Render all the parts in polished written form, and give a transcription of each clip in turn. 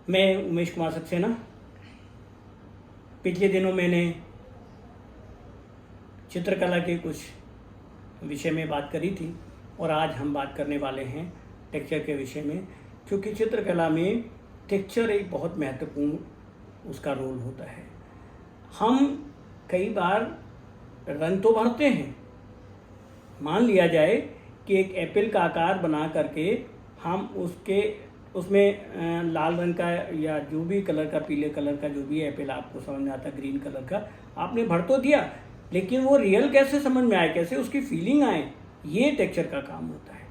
मैं उमेश कुमार सक्सेना। पिछले दिनों मैंने चित्रकला के कुछ विषय में बात करी थी और आज हम बात करने वाले हैं टेक्सचर के विषय में, क्योंकि चित्रकला में टेक्सचर एक बहुत महत्वपूर्ण उसका रोल होता है। हम कई बार रंग तो भरते हैं, मान लिया जाए कि एक एप्पल का आकार बना करके हम उसमें लाल रंग का या जो भी कलर का, पीले कलर का जो भी एप्पल आपको समझ में आता, ग्रीन कलर का आपने भर तो दिया, लेकिन वो रियल कैसे समझ में आए, कैसे उसकी फीलिंग आए, ये टेक्सचर का काम होता है।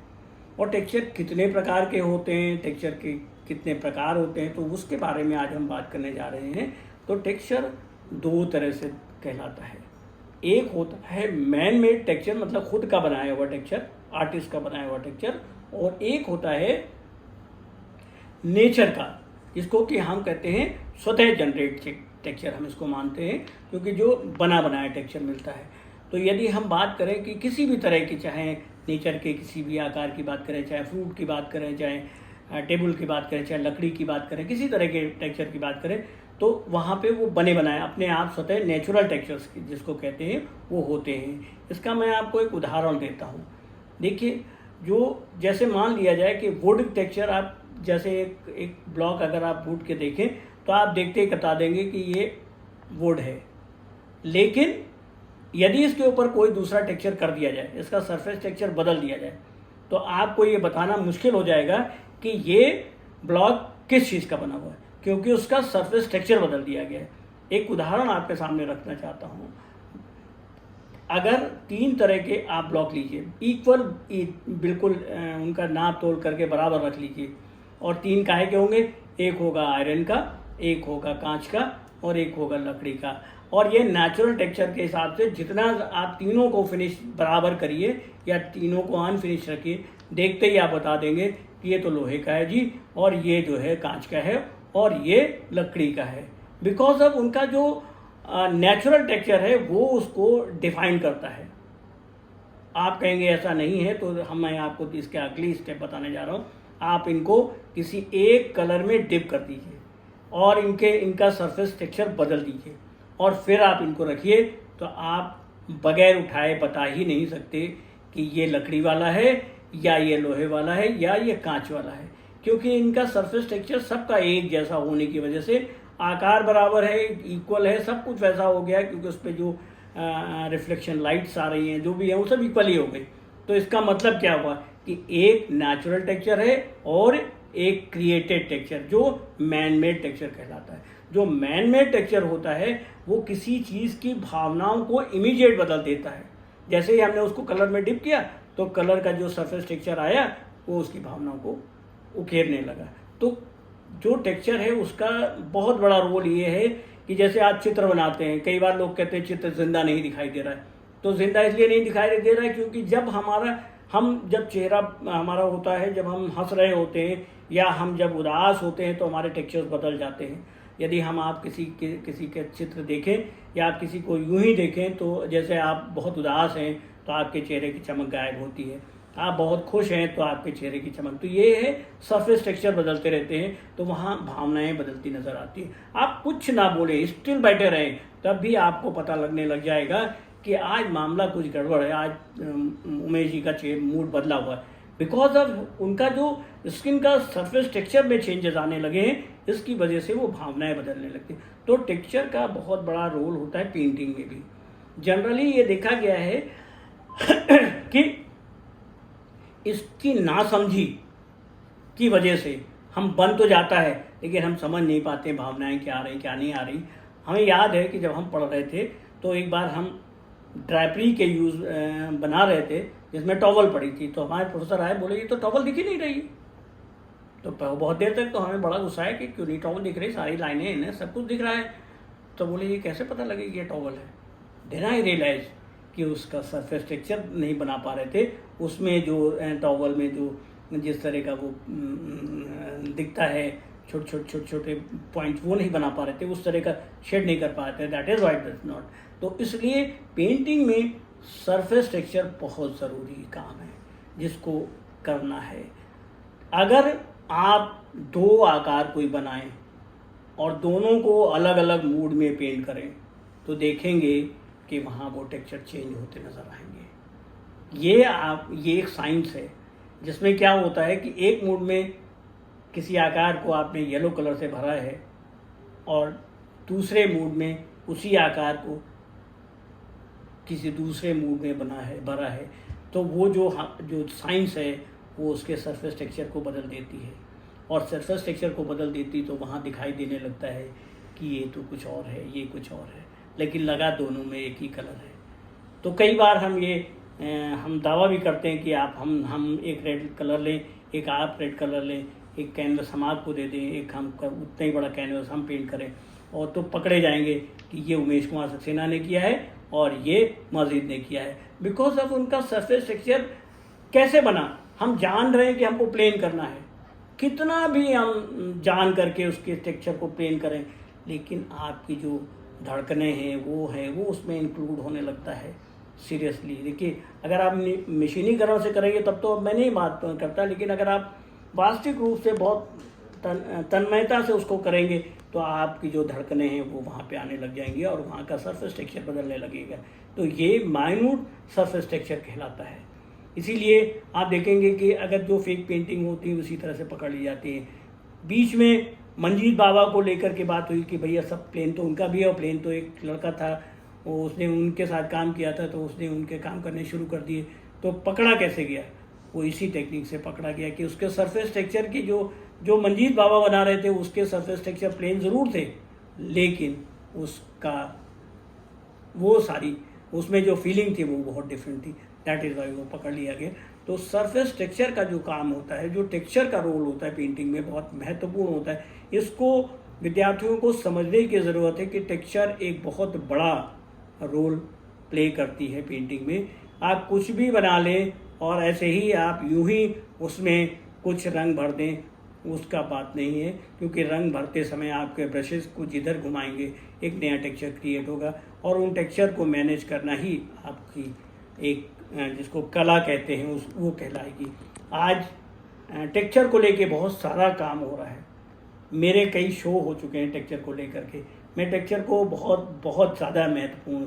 और टेक्सचर कितने प्रकार के होते हैं, टेक्सचर के कितने प्रकार होते हैं, तो उसके बारे में आज हम बात करने जा रहे हैं। तो टेक्सचर दो तरह से कहलाता है। एक होता है मैन मेड टेक्सचर, मतलब खुद का बनाया हुआ टेक्सचर, आर्टिस्ट का बनाया हुआ टेक्सचर, और एक होता है नेचर का, जिसको कि हम कहते हैं स्वतः जनरेट टेक्सचर, हम इसको मानते हैं, क्योंकि जो बना बनाया टेक्सचर मिलता है। तो यदि हम बात करें कि किसी भी तरह की, चाहे नेचर के किसी भी आकार की बात करें, चाहे फ्रूट की बात करें, चाहे टेबल की बात करें, चाहे लकड़ी की बात करें, किसी तरह के टेक्सचर की बात करें, तो वहाँ पे वो बने बनाए अपने आप स्वतः नेचुरल टेक्सचर्स जिसको कहते हैं वो होते हैं। इसका मैं आपको एक उदाहरण देता हूँ। देखिए, जो जैसे मान लिया जाए कि वुड टेक्सचर, आप जैसे एक ब्लॉक अगर आप वुड के देखें तो आप देखते ही बता देंगे कि ये वुड है, लेकिन यदि इसके ऊपर कोई दूसरा टेक्सचर कर दिया जाए, इसका सरफेस टेक्सचर बदल दिया जाए, तो आपको ये बताना मुश्किल हो जाएगा कि ये ब्लॉक किस चीज़ का बना हुआ है, क्योंकि उसका सरफेस टेक्सचर बदल दिया गया है। एक उदाहरण आपके सामने रखना चाहता हूँ। अगर तीन तरह के आप ब्लॉक लीजिए, इक्वल, बिल्कुल उनका नाप तोल करके बराबर रख लीजिए, और तीन काहे के होंगे, एक होगा आयरन का, एक होगा कांच का, और एक होगा लकड़ी का। और ये नेचुरल टेक्सचर के हिसाब से जितना आप तीनों को फिनिश बराबर करिए या तीनों को अनफिनिश रखिए, देखते ही आप बता देंगे कि ये तो लोहे का है जी, और ये जो है कांच का है, और ये लकड़ी का है। बिकॉज ऑफ उनका जो नेचुरल टेक्सचर है वो उसको डिफाइन करता है। आप कहेंगे ऐसा नहीं है, तो मैं आपको इसके अगली स्टेप बताने जा रहा हूँ। आप इनको किसी एक कलर में डिप कर दीजिए और इनका सरफेस टेक्सचर बदल दीजिए, और फिर आप इनको रखिए, तो आप बगैर उठाए बता ही नहीं सकते कि ये लकड़ी वाला है या ये लोहे वाला है या ये कांच वाला है, क्योंकि इनका सरफेस टेक्सचर सबका एक जैसा होने की वजह से आकार बराबर है, इक्वल है, सब कुछ वैसा हो गया है, क्योंकि उस पर जो रिफ्लेक्शन लाइट्स आ रही हैं, जो भी है, वो सब इक्वल ही हो गई। तो इसका मतलब क्या हुआ कि एक नेचुरल टेक्सचर है और एक क्रिएटेड टेक्सचर, जो मैन मेड टेक्सचर कहलाता है। जो मैन मेड टेक्सचर होता है वो किसी चीज़ की भावनाओं को इमीडिएट बदल देता है। जैसे ही हमने उसको कलर में डिप किया, तो कलर का जो सरफेस टेक्सचर आया वो उसकी भावनाओं को उकेरने लगा। तो जो टेक्सचर है उसका बहुत बड़ा रोल ये है कि जैसे आप चित्र बनाते हैं, कई बार लोग कहते हैं चित्र जिंदा नहीं दिखाई दे रहा है। तो जिंदा इसलिए नहीं दिखाई दे रहा है क्योंकि जब चेहरा हमारा होता है, जब हम हंस रहे होते हैं या हम जब उदास होते हैं, तो हमारे टेक्सचर्स बदल जाते हैं। यदि हम आप किसी के चित्र देखें या आप किसी को यूं ही देखें, तो जैसे आप बहुत उदास हैं तो आपके चेहरे की चमक गायब होती है, आप बहुत खुश हैं तो आपके चेहरे की चमक, तो ये है सरफेस टेक्सचर बदलते रहते हैं, तो वहाँ भावनाएं बदलती नजर आती हैं। आप कुछ ना बोले, स्टिल बैठे रहें, तब भी आपको पता लगने लग जाएगा कि आज मामला कुछ गड़बड़ है, आज उमेश जी का मूड बदला हुआ है। बिकॉज ऑफ उनका जो स्किन का सरफेस टेक्सचर में चेंजेस आने लगे हैं, इसकी वजह से वो भावनाएं बदलने लगती हैं। तो टेक्सचर का बहुत बड़ा रोल होता है पेंटिंग में भी। जनरली ये देखा गया है कि इसकी नासमझी की वजह से हम बन तो जाता है, लेकिन हम समझ नहीं पाते भावनाएं क्या आ रही क्या नहीं आ रही। हमें याद है कि जब हम पढ़ रहे थे तो एक बार हम ड्राइपरी के यूज़ बना रहे थे, जिसमें टॉवल पड़ी थी, तो हमारे प्रोफेसर आए, बोले ये तो टॉवल दिख ही नहीं रही। तो बहुत देर तक तो हमें बड़ा गुस्सा है कि क्यों नहीं टॉवल दिख रही, सारी लाइनें इन्हें सब कुछ दिख रहा है। तो बोले ये कैसे पता लगे कि ये टॉवल है। देन आई रियलाइज कि उसका सरफेस टेक्सचर नहीं बना पा रहे थे, उसमें जो टॉवल में जो जिस तरह का वो दिखता है, छोटे छोटे पॉइंट, वो नहीं बना पा रहे थे, उस तरह का शेड नहीं कर पा रहे थे। That is white does not. तो इसलिए पेंटिंग में सरफेस टेक्सचर बहुत ज़रूरी काम है, जिसको करना है। अगर आप दो आकार कोई बनाएं, और दोनों को अलग अलग मूड में पेंट करें तो देखेंगे कि वहाँ वो टेक्सचर चेंज होते नज़र आएंगे। ये एक साइंस है जिसमें क्या होता है कि एक मूड में किसी आकार को आपने येलो कलर से भरा है और दूसरे मूड में उसी आकार को किसी दूसरे मूड में भरा है, तो वो जो साइंस है वो उसके सरफेस टेक्सचर को बदल देती है, और सरफेस टेक्सचर को बदल देती तो वहाँ दिखाई देने लगता है कि ये तो कुछ और है, ये कुछ और है, लेकिन लगा दोनों में एक ही कलर है। तो कई बार हम दावा भी करते हैं कि हम एक रेड कलर लें, एक आप रेड कलर लें, एक कैनवस हम आपको दे दें, एक हम उतना ही बड़ा कैनवस हम पेंट करें, और तो पकड़े जाएंगे कि ये उमेश कुमार सक्सेना ने किया है और ये मजीद ने किया है, बिकॉज ऑफ उनका सरफेस टेक्सचर कैसे बना। हम जान रहे हैं कि हमको प्लेन करना है, कितना भी हम जान करके उसके टेक्सचर को प्लेन करें, लेकिन आपकी जो धड़कने हैं वो उसमें इंक्लूड होने लगता है। सीरियसली देखिए, अगर आप मशीनीकरण से करेंगे तब तो मैं नहीं बात करता, लेकिन अगर आप वास्तविक रूप से बहुत तन्मयता से उसको करेंगे तो आपकी जो धड़कने हैं वो वहाँ पे आने लग जाएंगी और वहाँ का सरफेस टेक्सचर बदलने लगेगा। तो ये माइन्यूट सरफेस टेक्सचर कहलाता है। इसीलिए आप देखेंगे कि अगर जो फेक पेंटिंग होती है उसी तरह से पकड़ ली जाती है। बीच में मंजीत बाबा को लेकर के बात हुई कि भैया सब प्लेन तो उनका भी है, और प्लेन तो एक लड़का था वो उसने उनके साथ काम किया था तो उसने उनके काम करने शुरू कर दिए। तो पकड़ा कैसे गया? वो इसी टेक्निक से पकड़ा गया कि उसके सरफेस टेक्सचर की जो मंजीत बाबा बना रहे थे उसके सरफेस टेक्सचर प्लेन ज़रूर थे, लेकिन उसमें जो फीलिंग थी वो बहुत डिफरेंट थी। दैट इज़ वाई वो पकड़ लिया गया। तो सरफेस टेक्सचर का जो काम होता है, जो टेक्सचर का रोल होता है पेंटिंग में, बहुत महत्वपूर्ण होता है। इसको विद्यार्थियों को समझने की ज़रूरत है कि टेक्सचर एक बहुत बड़ा रोल प्ले करती है पेंटिंग में। आप कुछ भी बना लें और ऐसे ही आप यूं ही उसमें कुछ रंग भर दें, उसका बात नहीं है, क्योंकि रंग भरते समय आपके ब्रशेस को जिधर घुमाएंगे एक नया टेक्सचर क्रिएट होगा, और उन टेक्सचर को मैनेज करना ही आपकी एक जिसको कला कहते हैं वो कहलाएगी। आज टेक्सचर को लेके बहुत सारा काम हो रहा है। मेरे कई शो हो चुके हैं टेक्सचर को लेकर के। मैं टेक्सचर को बहुत बहुत ज़्यादा महत्वपूर्ण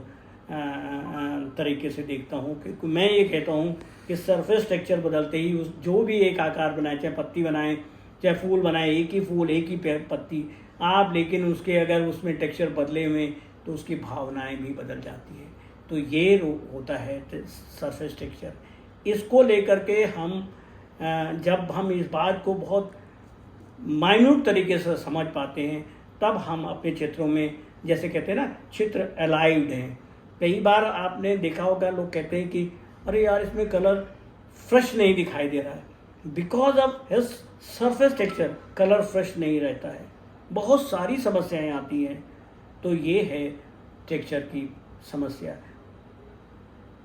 तरीके से देखता हूँ, क्योंकि मैं ये कहता हूँ कि सरफेस टेक्सचर बदलते ही जो भी एक आकार बनाए, चाहे पत्ती बनाए चाहे फूल बनाए, एक ही फूल एक ही पत्ती आप, लेकिन उसके अगर उसमें टेक्सचर बदले हुए तो उसकी भावनाएं भी बदल जाती है। तो ये होता है सरफेस टेक्सचर। इसको लेकर के जब हम इस बात को बहुत माइन्यूट तरीके से समझ पाते हैं तब हम अपने चित्रों में, जैसे कहते हैं ना, चित्र अलाइव्ड हैं। कई बार आपने देखा होगा लोग कहते हैं कि अरे यार इसमें कलर फ्रेश नहीं दिखाई दे रहा है, because of his surface texture colour fresh नहीं रहता है। बहुत सारी समस्याएं आती हैं। तो ये है टेक्सचर की समस्या।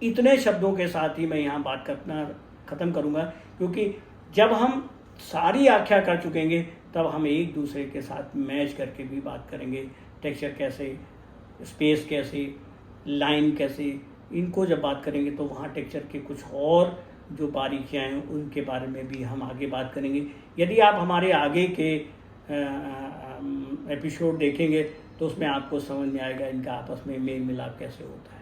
इतने शब्दों के साथ ही मैं यहाँ बात करना ख़त्म करूँगा, क्योंकि जब हम सारी व्याख्या कर चुकेंगे तब हम एक दूसरे के साथ मैच करके भी बात करेंगे। टेक्सचर कैसे, स्पेस कैसे, लाइन कैसे, इनको जब बात करेंगे तो वहाँ टेक्सचर के कुछ और जो बारीकियाँ हैं उनके बारे में भी हम आगे बात करेंगे। यदि आप हमारे आगे के एपिसोड देखेंगे तो उसमें आपको समझ में आएगा इनका आपस में मेल मिलाप कैसे होता है।